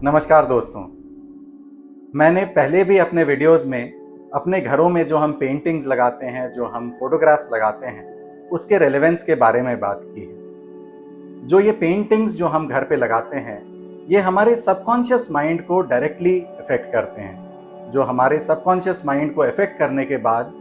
नमस्कार दोस्तों। मैंने पहले भी अपने वीडियोस में अपने घरों में जो हम पेंटिंग्स लगाते हैं, जो हम फोटोग्राफ्स लगाते हैं, उसके रेलेवेंस के बारे में बात की है। जो ये पेंटिंग्स जो हम घर पे लगाते हैं, ये हमारे सबकॉन्शियस माइंड को डायरेक्टली इफेक्ट करते हैं। जो हमारे सबकॉन्शियस माइंड को इफेक्ट करने के बाद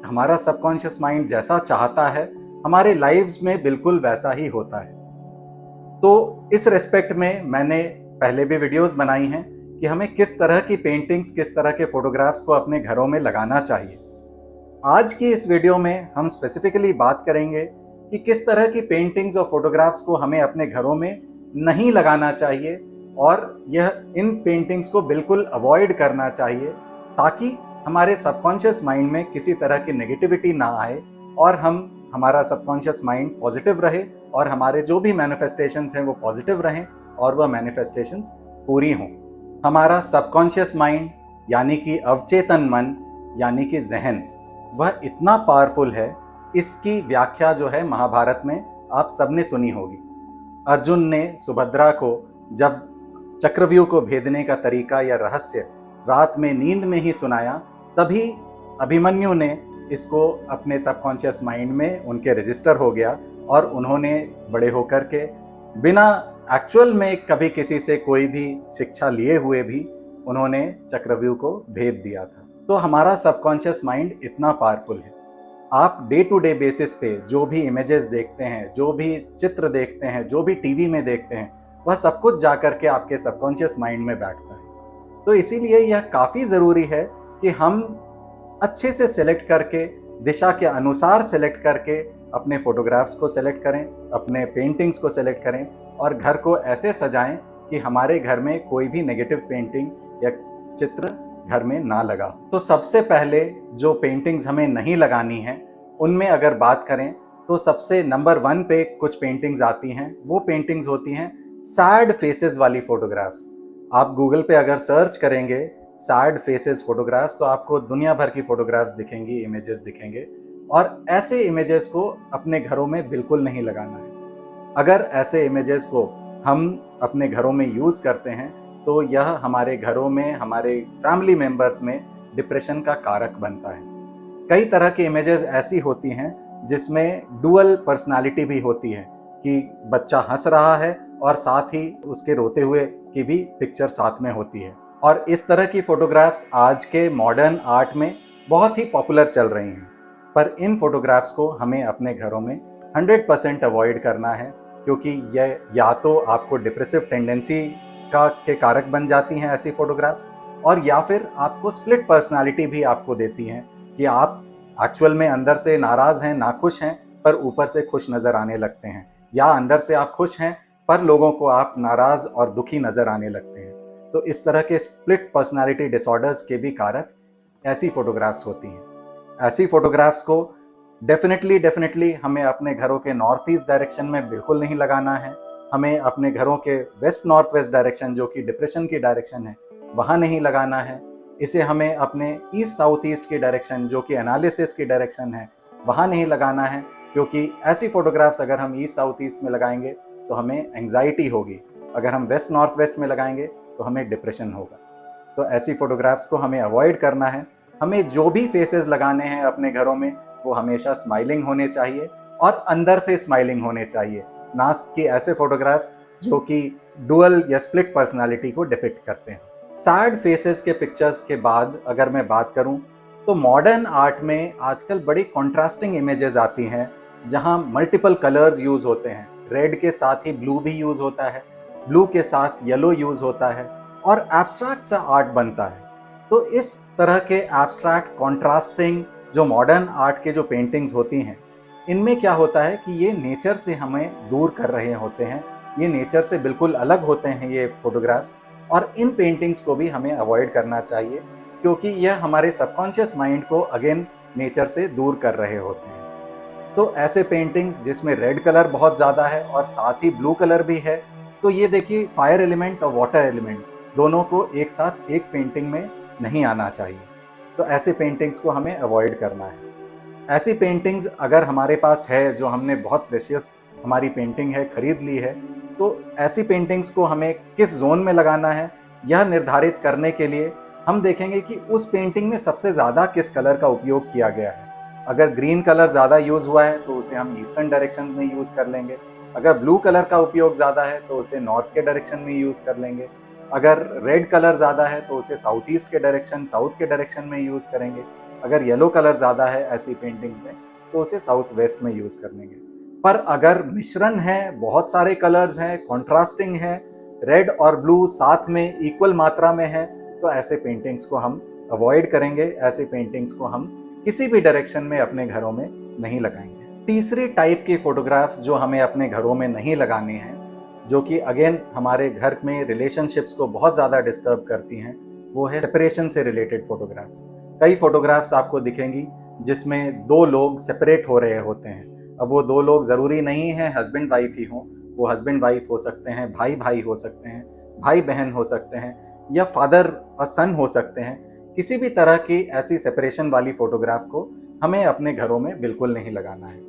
हमारा सबकॉन्शियस माइंड जैसा चाहता है, हमारे लाइव्स में बिल्कुल वैसा ही होता है। तो इस रिस्पेक्ट में मैंने पहले भी वीडियोस बनाई हैं कि हमें किस तरह की पेंटिंग्स, किस तरह के फोटोग्राफ्स को अपने घरों में लगाना चाहिए। आज की इस वीडियो में हम स्पेसिफिकली बात करेंगे कि किस तरह की पेंटिंग्स और फोटोग्राफ्स को हमें अपने घरों में नहीं लगाना चाहिए और इन पेंटिंग्स को बिल्कुल अवॉइड करना चाहिए, ताकि हमारे सबकॉन्शियस माइंड में किसी तरह की नेगेटिविटी ना आए और हमारा सबकॉन्शियस माइंड पॉजिटिव रहे और हमारे जो भी मैनिफेस्टेशंस हैं वो पॉजिटिव रहें और वह मैनिफेस्टेशंस पूरी हों। हमारा सबकॉन्शियस माइंड यानी कि अवचेतन मन यानी कि जहन, वह इतना पावरफुल है। इसकी व्याख्या जो है महाभारत में आप सबने सुनी होगी। अर्जुन ने सुभद्रा को जब चक्रव्यूह को भेदने का तरीका या रहस्य रात में नींद में ही सुनाया, तभी अभिमन्यु ने इसको अपने सबकॉन्शियस माइंड में उनके रजिस्टर हो गया और उन्होंने बड़े होकर के बिना एक्चुअल में कभी किसी से कोई भी शिक्षा लिए हुए भी उन्होंने चक्रव्यूह को भेद दिया था। तो हमारा सबकॉन्शियस माइंड इतना पावरफुल है। आप डे टू डे बेसिस पे जो भी इमेजेस देखते हैं, जो भी चित्र देखते हैं, जो भी टीवी में देखते हैं, वह सब कुछ जाकर के आपके सबकॉन्शियस माइंड में बैठता है। तो इसीलिए यह काफ़ी ज़रूरी है कि हम अच्छे से सिलेक्ट करके, दिशा के अनुसार सिलेक्ट करके अपने फोटोग्राफ्स को सिलेक्ट करें, अपने पेंटिंग्स को सिलेक्ट करें और घर को ऐसे सजाएं कि हमारे घर में कोई भी नेगेटिव पेंटिंग या चित्र घर में ना लगा। तो सबसे पहले जो पेंटिंग्स हमें नहीं लगानी है, उनमें अगर बात करें तो सबसे नंबर 1 पे कुछ पेंटिंग्स आती हैं। वो पेंटिंग्स होती हैं सैड फेसेस वाली फोटोग्राफ्स। आप गूगल पे अगर सर्च करेंगे सैड फेसेस फोटोग्राफ्स, तो आपको दुनिया भर की फोटोग्राफ्स दिखेंगी, इमेजेस दिखेंगे, और ऐसे इमेजेस को अपने घरों में बिल्कुल नहीं लगाना है। अगर ऐसे इमेजेस को हम अपने घरों में यूज़ करते हैं तो यह हमारे घरों में, हमारे फैमिली मेंबर्स में डिप्रेशन का कारक बनता है। कई तरह की इमेजेस ऐसी होती हैं जिसमें डुअल पर्सनालिटी भी होती है कि बच्चा हंस रहा है और साथ ही उसके रोते हुए की भी पिक्चर साथ में होती है। और इस तरह की फोटोग्राफ्स आज के मॉडर्न आर्ट में बहुत ही पॉपुलर चल रही हैं। पर इन फोटोग्राफ्स को हमें अपने घरों में 100% अवॉइड करना है, क्योंकि यह या तो आपको डिप्रेसिव टेंडेंसी के कारक बन जाती हैं ऐसी फोटोग्राफ्स, और या फिर आपको स्प्लिट पर्सनालिटी भी आपको देती हैं कि आप एक्चुअल में अंदर से नाराज़ हैं, नाखुश हैं, पर ऊपर से खुश नज़र आने लगते हैं, या अंदर से आप खुश हैं पर लोगों को आप नाराज़ और दुखी नज़र आने लगते हैं। तो इस तरह के स्प्लिट पर्सनालिटी डिसऑर्डर्स के भी कारक ऐसी फोटोग्राफ्स होती हैं। ऐसी फोटोग्राफ्स को डेफिनेटली हमें अपने घरों के नॉर्थ ईस्ट डायरेक्शन में बिल्कुल नहीं लगाना है। हमें अपने घरों के वेस्ट नॉर्थ वेस्ट डायरेक्शन, जो कि डिप्रेशन की डायरेक्शन है, वहाँ नहीं लगाना है। इसे हमें अपने ईस्ट साउथ ईस्ट की डायरेक्शन, जो कि एनालिसिस की डायरेक्शन है, वहाँ नहीं लगाना है, क्योंकि ऐसी फोटोग्राफ्स अगर हम ईस्ट साउथ ईस्ट में लगाएंगे तो हमें एंग्जाइटी होगी। अगर हम वेस्ट नॉर्थ वेस्ट में लगाएंगे तो हमें डिप्रेशन होगा। तो ऐसी फोटोग्राफ्स को हमें अवॉइड करना है। हमें जो भी फेसेस लगाने हैं अपने घरों में, वो हमेशा स्माइलिंग होने चाहिए और अंदर से स्माइलिंग होने चाहिए, ना कि ऐसे फोटोग्राफ्स जो कि डुअल या स्प्लिट पर्सनालिटी को डिपिक्ट करते हैं। सैड फेसेस के पिक्चर्स के बाद अगर मैं बात करूं तो मॉडर्न आर्ट में आजकल बड़ी कॉन्ट्रास्टिंग इमेजेस आती हैं, जहां मल्टीपल कलर्स यूज होते हैं। रेड के साथ ही ब्लू भी यूज होता है, ब्लू के साथ येलो यूज होता है, और एब्स्ट्रैक्ट सा आर्ट बनता है। तो इस तरह के एब्स्ट्रैक्ट कॉन्ट्रास्टिंग जो मॉडर्न आर्ट के जो पेंटिंग्स होती हैं, इनमें क्या होता है कि ये नेचर से हमें दूर कर रहे होते हैं, ये नेचर से बिल्कुल अलग होते हैं ये फोटोग्राफ्स, और इन पेंटिंग्स को भी हमें अवॉइड करना चाहिए, क्योंकि यह हमारे सबकॉन्शियस माइंड को अगेन नेचर से दूर कर रहे होते हैं। तो ऐसे पेंटिंग्स जिसमें रेड कलर बहुत ज़्यादा है और साथ ही ब्लू कलर भी है, तो ये देखिए फायर एलिमेंट और वाटर एलिमेंट दोनों को एक साथ एक पेंटिंग में नहीं आना चाहिए। तो ऐसे पेंटिंग्स को हमें अवॉइड करना है। ऐसी पेंटिंग्स अगर हमारे पास है, जो हमने बहुत प्रेशियस हमारी पेंटिंग है, खरीद ली है, तो ऐसी पेंटिंग्स को हमें किस जोन में लगाना है, यह निर्धारित करने के लिए हम देखेंगे कि उस पेंटिंग में सबसे ज़्यादा किस कलर का उपयोग किया गया है। अगर ग्रीन कलर ज़्यादा यूज़ हुआ है तो उसे हम ईस्टर्न डायरेक्शन में यूज़ कर लेंगे। अगर ब्लू कलर का उपयोग ज़्यादा है तो उसे नॉर्थ के डायरेक्शन में यूज़ कर लेंगे। अगर रेड कलर ज़्यादा है तो उसे साउथ ईस्ट के डायरेक्शन, साउथ के डायरेक्शन में यूज़ करेंगे। अगर येलो कलर ज़्यादा है ऐसी पेंटिंग्स में तो उसे साउथ वेस्ट में यूज़ कर लेंगे। पर अगर मिश्रण है, बहुत सारे कलर्स हैं, कॉन्ट्रास्टिंग है, रेड और ब्लू साथ में इक्वल मात्रा में है, तो ऐसे पेंटिंग्स को हम अवॉइड करेंगे। ऐसे पेंटिंग्स को हम किसी भी डायरेक्शन में अपने घरों में नहीं लगाएंगे। तीसरी टाइप की फोटोग्राफ्स जो हमें अपने घरों में नहीं लगानी हैं, जो कि अगेन हमारे घर में रिलेशनशिप्स को बहुत ज़्यादा डिस्टर्ब करती हैं, वो है सेपरेशन से रिलेटेड फोटोग्राफ्स। कई फोटोग्राफ्स आपको दिखेंगी जिसमें दो लोग सेपरेट हो रहे होते हैं। अब वो दो लोग ज़रूरी नहीं है हस्बैंड वाइफ ही हों, वो हस्बैंड वाइफ हो सकते हैं, भाई भाई हो सकते हैं, भाई बहन हो सकते हैं, या फादर और सन हो सकते हैं। किसी भी तरह की ऐसी सेपरेशन वाली फोटोग्राफ को हमें अपने घरों में बिल्कुल नहीं लगाना है।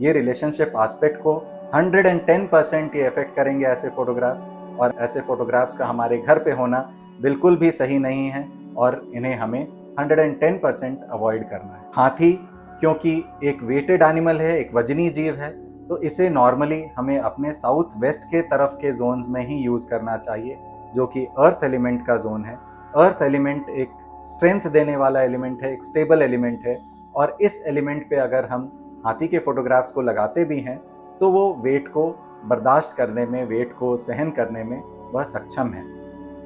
ये रिलेशनशिप एस्पेक्ट को 110% ये इफेक्ट करेंगे ऐसे फोटोग्राफ्स, और ऐसे फोटोग्राफ्स का हमारे घर पे होना बिल्कुल भी सही नहीं है और इन्हें हमें 110% अवॉइड करना है। हाथी क्योंकि एक वेटेड एनिमल है, एक वजनी जीव है, तो इसे नॉर्मली हमें अपने साउथ वेस्ट के तरफ के जोन्स में ही यूज़ करना चाहिए, जो कि अर्थ एलिमेंट का जोन है। अर्थ एलिमेंट एक स्ट्रेंथ देने वाला एलिमेंट है, एक स्टेबल एलिमेंट है, और इस एलिमेंट पे अगर हम हाथी के फोटोग्राफ्स को लगाते भी हैं तो वो वेट को बर्दाश्त करने में, वेट को सहन करने में वह सक्षम है।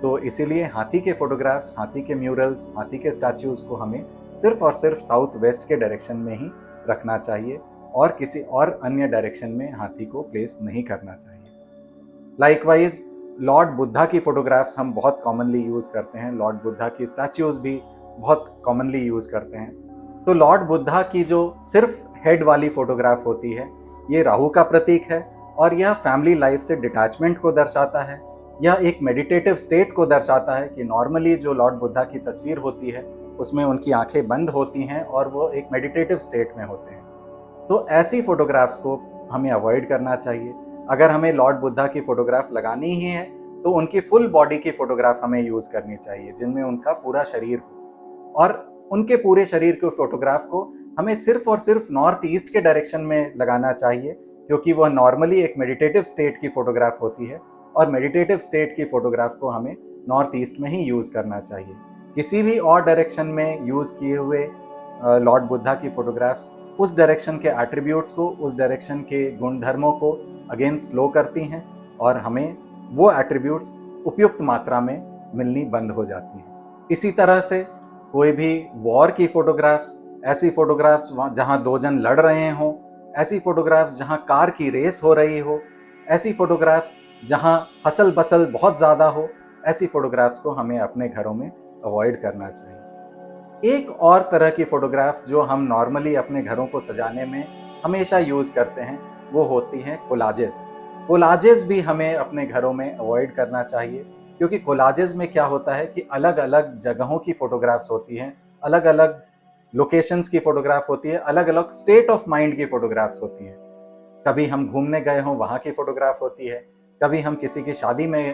तो इसीलिए हाथी के फोटोग्राफ्स, हाथी के म्यूरल्स, हाथी के स्टैच्यूज़ को हमें सिर्फ और सिर्फ साउथ वेस्ट के डायरेक्शन में ही रखना चाहिए और किसी और अन्य डायरेक्शन में हाथी को प्लेस नहीं करना चाहिए। लाइकवाइज लॉर्ड बुद्धा की फ़ोटोग्राफ्स हम बहुत कॉमनली यूज़ करते हैं, लॉर्ड बुद्धा की स्टैच्यूज़ भी बहुत कॉमनली यूज़ करते हैं। तो लॉर्ड बुद्धा की जो सिर्फ हेड वाली फ़ोटोग्राफ होती है, ये राहु का प्रतीक है और यह फैमिली लाइफ से डिटैचमेंट को दर्शाता है। यह एक मेडिटेटिव स्टेट को दर्शाता है कि नॉर्मली जो लॉर्ड बुद्धा की तस्वीर होती है उसमें उनकी आंखें बंद होती हैं और वो एक मेडिटेटिव स्टेट में होते हैं। तो ऐसी फ़ोटोग्राफ्स को हमें अवॉइड करना चाहिए। अगर हमें लॉर्ड बुद्धा की फ़ोटोग्राफ लगानी ही है तो उनकी फुल बॉडी की फ़ोटोग्राफ हमें यूज़ करनी चाहिए, जिनमें उनका पूरा शरीर हो, और उनके पूरे शरीर के फ़ोटोग्राफ को हमें सिर्फ और सिर्फ नॉर्थ ईस्ट के डायरेक्शन में लगाना चाहिए, क्योंकि वह नॉर्मली एक मेडिटेटिव स्टेट की फ़ोटोग्राफ होती है और मेडिटेटिव स्टेट की फ़ोटोग्राफ को हमें नॉर्थ ईस्ट में ही यूज़ करना चाहिए। किसी भी और डायरेक्शन में यूज़ किए हुए लॉर्ड बुद्धा की फ़ोटोग्राफ्स उस डायरेक्शन के एट्रीब्यूट्स को, उस डायरेक्शन के गुणधर्मों को अगेन स्लो करती हैं और हमें वो एट्रीब्यूट्स उपयुक्त मात्रा में मिलनी बंद हो जाती हैं। इसी तरह से कोई भी वॉर की फ़ोटोग्राफ्स, ऐसी फ़ोटोग्राफ्स जहाँ दो जन लड़ रहे हों, ऐसी फ़ोटोग्राफ्स जहाँ कार की रेस हो रही हो, ऐसी फ़ोटोग्राफ्स जहाँ हसल बसल बहुत ज़्यादा हो, ऐसी फ़ोटोग्राफ्स को हमें अपने घरों में अवॉइड करना चाहिए। एक और तरह की फ़ोटोग्राफ जो हम नॉर्मली अपने घरों को सजाने में हमेशा यूज़ करते हैं वो होती हैं कोलाजेस। कोलाजेस भी हमें अपने घरों में अवॉइड करना चाहिए, क्योंकि कोलाजेस में क्या होता है कि अलग अलग जगहों की फ़ोटोग्राफ्स होती हैं, अलग अलग लोकेशंस की फ़ोटोग्राफ होती है, अलग अलग स्टेट ऑफ माइंड की फ़ोटोग्राफ्स होती हैं। कभी हम घूमने गए हों वहाँ की फ़ोटोग्राफ होती है, कभी हम किसी की शादी में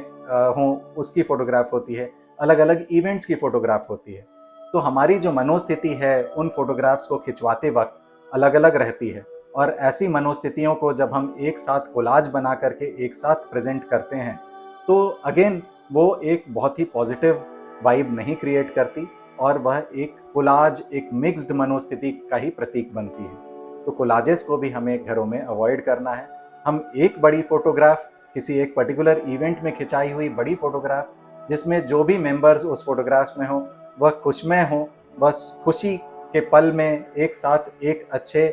हों उसकी फ़ोटोग्राफ होती है, अलग अलग इवेंट्स की फ़ोटोग्राफ होती है। तो हमारी जो मनोस्थिति है उन फोटोग्राफ्स को खिंचवाते वक्त अलग अलग रहती है, और ऐसी मनोस्थितियों को जब हम एक साथ कोलाज बना करके एक साथ प्रेजेंट करते हैं तो अगेन वो एक बहुत ही पॉजिटिव वाइब नहीं क्रिएट करती और वह एक कोलाज, एक मिक्स्ड मनोस्थिति का ही प्रतीक बनती है। तो कोलाजेस को भी हमें घरों में अवॉइड करना है। हम एक बड़ी फोटोग्राफ, किसी एक पर्टिकुलर इवेंट में खिंचाई हुई बड़ी फोटोग्राफ जिसमें जो भी मेंबर्स उस फोटोग्राफ्स में हो वह खुशमय हो, बस खुशी के पल में एक साथ एक अच्छे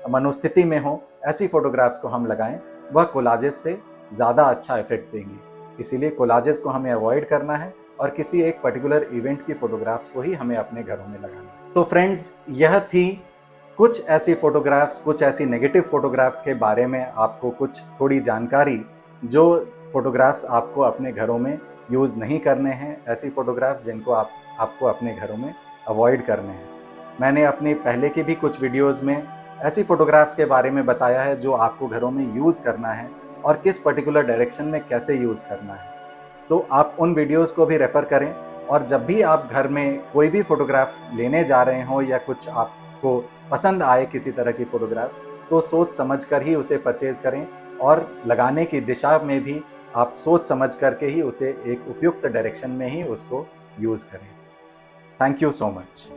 मनोस्थिति में हो, ऐसी फोटोग्राफ्स को हम लगाएं, वह कोलाजेस से ज़्यादा अच्छा इफेक्ट देंगी। इसीलिए कोलाजेस को हमें अवॉइड करना है और किसी एक पर्टिकुलर इवेंट की फोटोग्राफ्स को ही हमें अपने घरों में लगाना है। तो फ्रेंड्स, यह थी कुछ ऐसी फोटोग्राफ्स, कुछ ऐसी नेगेटिव फोटोग्राफ्स के बारे में आपको कुछ थोड़ी जानकारी, जो फोटोग्राफ्स आपको अपने घरों में यूज़ नहीं करने हैं, ऐसी फोटोग्राफ्स जिनको आपको अपने घरों में अवॉइड करने हैं। मैंने अपनी पहले की भी कुछ वीडियोस में ऐसी फ़ोटोग्राफ्स के बारे में बताया है जो आपको घरों में यूज़ करना है, और किस पर्टिकुलर डायरेक्शन में कैसे यूज़ करना है। तो आप उन वीडियोज़ को भी रेफ़र करें, और जब भी आप घर में कोई भी फ़ोटोग्राफ लेने जा रहे हों या कुछ आपको पसंद आए किसी तरह की फ़ोटोग्राफ, तो सोच समझ कर ही उसे परचेज़ करें, और लगाने की दिशा में भी आप सोच समझ करके ही उसे एक उपयुक्त डायरेक्शन में ही उसको यूज़ करें। Thank you so much.